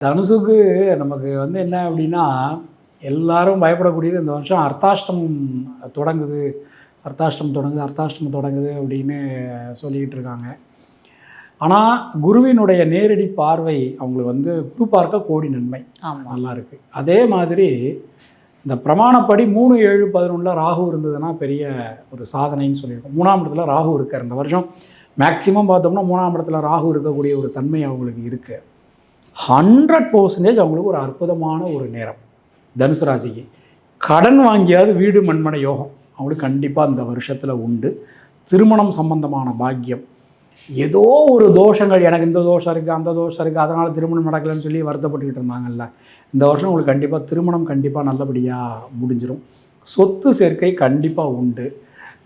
தனுசுக்கு நமக்கு வந்து என்ன அப்படின்னா, எல்லாரும் பயப்படக்கூடியது இந்த வருஷம் அர்த்தாஷ்டமம் தொடங்குது, அர்த்தாஷ்டமம் தொடங்குது அப்படின்னு சொல்லிக்கிட்டு இருக்காங்க. ஆனால் குருவினுடைய நேரடி பார்வை அவங்களுக்கு வந்து குரு பார்க்க கோடி நன்மை. நல்லா இருக்குது. அதே மாதிரி இந்த பிரமாணப்படி 3, 7, 11 ராகு இருந்ததுன்னா பெரிய ஒரு சாதனைன்னு சொல்லியிருக்கோம். 3ஆம் இடத்துல ராகு இருக்கார். இந்த வருஷம் மேக்சிமம் பார்த்தோம்னா 3ஆம் இடத்துல ராகு இருக்கக்கூடிய ஒரு தன்மை அவங்களுக்கு இருக்குது. 100% அவங்களுக்கு ஒரு அற்புதமான ஒரு நேரம். தனுசு ராசிக்கு கடன் வாங்கியாவது வீடு மண்மனை யோகம் அவங்களுக்கு கண்டிப்பாக இந்த வருஷத்தில் உண்டு. திருமணம் சம்பந்தமான பாக்கியம். ஏதோ ஒரு தோஷங்கள், எனக்கு இந்த தோஷம் இருக்குது, அந்த தோஷம் இருக்குது, அதனால் திருமணம் நடக்கலைன்னு சொல்லி வருத்தப்பட்டுக்கிட்டு இருந்தாங்கல்ல, இந்த வருஷம் உங்களுக்கு கண்டிப்பாக திருமணம் கண்டிப்பாக நல்லபடியாக முடிஞ்சிடும். சொத்து சேர்க்கை கண்டிப்பாக உண்டு.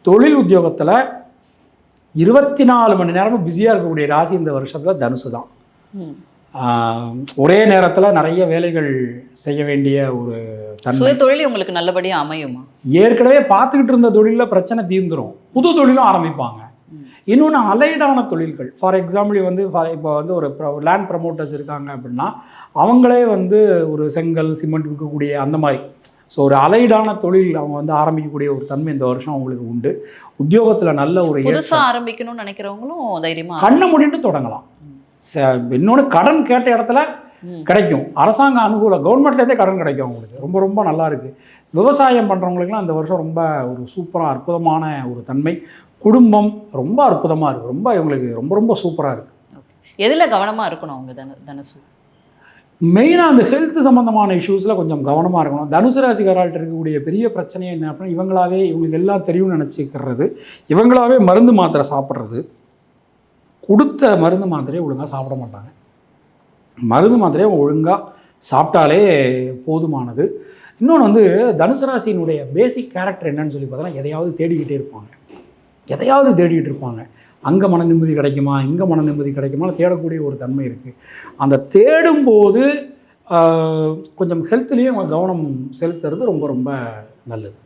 தொழில் உத்தியோகத்தில் 24 மணி நேரமும் பிஸியாக இருக்கக்கூடிய ராசி இந்த வருஷத்தில் தனுசு தான். ஒரே நேரத்தில் நிறைய வேலைகள் செய்ய வேண்டிய ஒரு தன்மை. தொழில் உங்களுக்கு நல்லபடியாக அமையுமா? ஏற்கனவே பார்த்துக்கிட்டு இருந்த தொழிலில் பிரச்சனை தீர்ந்துடும், புது தொழிலும் ஆரம்பிப்பாங்க. இன்னொன்று அலைடான தொழில்கள், ஃபார் எக்ஸாம்பிள் வந்து இப்போ வந்து ஒரு லேண்ட் ப்ரமோட்டர்ஸ் இருக்காங்க அப்படின்னா அவங்களே வந்து ஒரு செங்கல் சிமெண்ட் விற்கக்கூடிய அந்த மாதிரி. ஸோ ஒரு அலைடான தொழில் அவங்க வந்து ஆரம்பிக்கக்கூடிய ஒரு தன்மை இந்த வருஷம் அவங்களுக்கு உண்டு. உத்தியோகத்தில் நல்ல ஒரு புதுசாக ஆரம்பிக்கணும்னு நினைக்கிறவங்களும் தைரியமாக கண்ணை மூடிட்டு தொடங்கலாம். இன்னொன்று கடன் கேட்ட இடத்துல கிடைக்கும். அரசாங்க அனுகூலம், கவர்மெண்ட்லேருந்தே கடன் கிடைக்கும் அவங்களுக்கு. ரொம்ப ரொம்ப நல்லா இருக்குது. விவசாயம் பண்ணுறவங்களுக்குலாம் இந்த வருஷம் ரொம்ப ஒரு சூப்பராக அற்புதமான ஒரு தன்மை. குடும்பம் ரொம்ப அற்புதமாக இருக்குது. ரொம்ப இவங்களுக்கு ரொம்ப ரொம்ப சூப்பராக இருக்குது. எதில் கவனமாக இருக்கணும் அவங்க தனுசு? மெயினாக அந்த ஹெல்த் சம்மந்தமான இஷ்யூஸில் கொஞ்சம் கவனமாக இருக்கணும். தனுசு ராசிக்காரர்கிட்ட இருக்கக்கூடிய பெரிய பிரச்சனை என்ன அப்படின்னா, இவங்களுக்கு எல்லாம் தெரியும்னு நினச்சிக்கிறது, இவங்களாவே மருந்து மாத்திரை சாப்பிட்றது. கொடுத்த மருந்து மாத்திரையை ஒழுங்காக சாப்பிட மாட்டாங்க. மருந்து மாத்திரையை ஒழுங்காக சாப்பிட்டாலே போதுமானது. இன்னொன்று வந்து தனுசு ராசியினுடைய பேசிக் கேரக்டர் என்னன்னு சொல்லி பார்த்தோன்னா, எதையாவது தேடிக்கிட்டே இருப்பாங்க. அங்கே மன நிம்மதி கிடைக்குமா, இங்கே மன நிம்மதி கிடைக்குமா தேடக்கூடிய ஒரு தன்மை இருக்குது. அந்த தேடும்போது கொஞ்சம் ஹெல்த்லேயும் கவனம் செலுத்துறது ரொம்ப ரொம்ப நல்லது.